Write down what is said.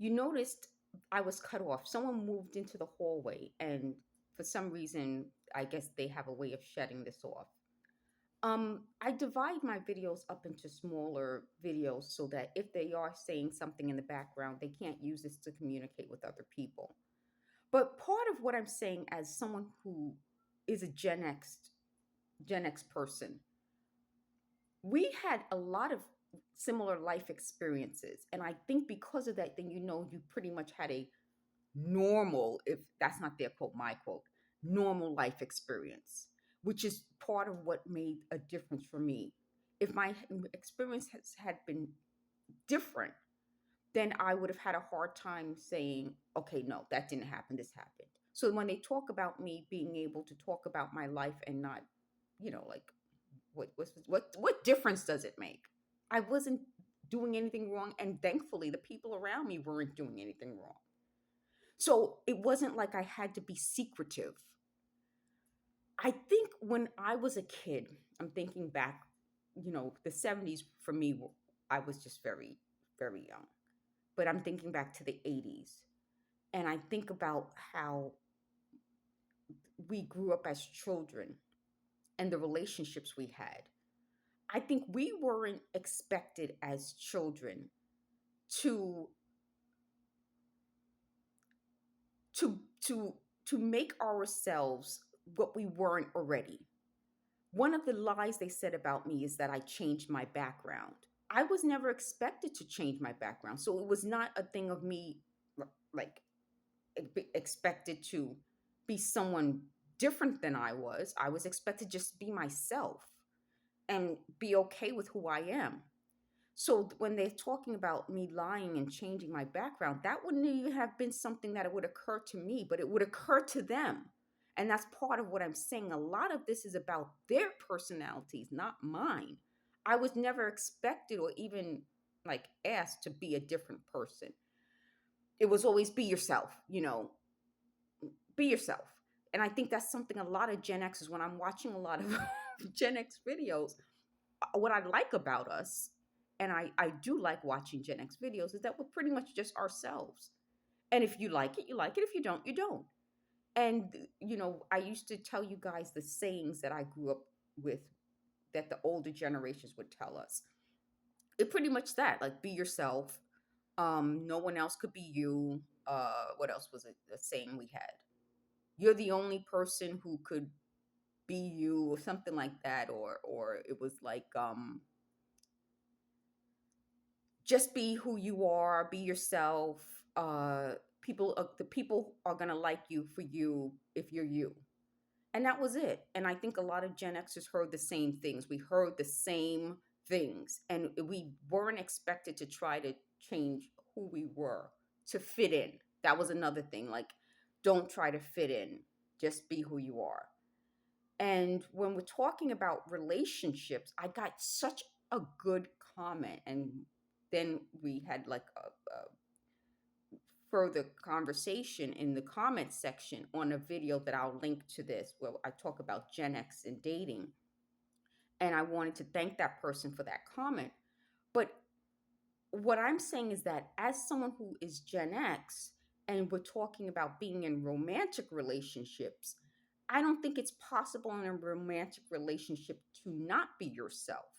You noticed I was cut off. Someone moved into the hallway, and for some reason, I guess they have a way of shutting this off. I divide my videos up into smaller videos so that if they are saying something in the background, they can't use this to communicate with other people. But part of what I'm saying as someone who is a Gen X person, we had a lot of similar life experiences. And I think because of that, then you pretty much had a normal, if that's not their quote, my quote, normal life experience, which is part of what made a difference for me. If my experience had been different, then I would have had a hard time saying, okay, no, that didn't happen, this happened. So when they talk about me being able to talk about my life and not, like what difference does it make? I wasn't doing anything wrong, and thankfully the people around me weren't doing anything wrong. So it wasn't like I had to be secretive. I think when I was a kid, I'm thinking back, the 70s for me, I was just very, very young. But I'm thinking back to the 80s. And I think about how we grew up as children and the relationships we had. I think we weren't expected as children to to to to make ourselves what we weren't already. One of the lies they said about me is that I changed my background. I was never expected to change my background. So it was not a thing of me like expected to be someone different than I was. I was expected just to be myself and be okay with who I am. So when they're talking about me lying and changing my background, that wouldn't even have been something that it would occur to me, but it would occur to them. And that's part of what I'm saying. A lot of this is about their personalities, not mine. I was never expected or even like asked to be a different person. It was always be yourself, be yourself. And I think that's something a lot of Gen Xers, when I'm watching a lot of Gen X videos, what I like about us, and I do like watching Gen X videos, is that we're pretty much just ourselves. And if you like it, you like it. If you don't, you don't. And, I used to tell you guys the sayings that I grew up with that the older generations would tell us. It pretty much that, like, be yourself. No one else could be you. What else was it? The saying we had? You're the only person who could be you, or something like that. Or it was like, just be who you are, be yourself. The people are gonna like you for you if you're you. And that was it. And I think a lot of Gen Xers heard the same things. We heard the same things, and we weren't expected to try to change who we were to fit in. That was another thing. Like, don't try to fit in, just be who you are. And when we're talking about relationships, I got such a good comment. And then we had like a further conversation in the comment section on a video that I'll link to this, where I talk about Gen X and dating. And I wanted to thank that person for that comment. But what I'm saying is that as someone who is Gen X and we're talking about being in romantic relationships, I don't think it's possible in a romantic relationship to not be yourself.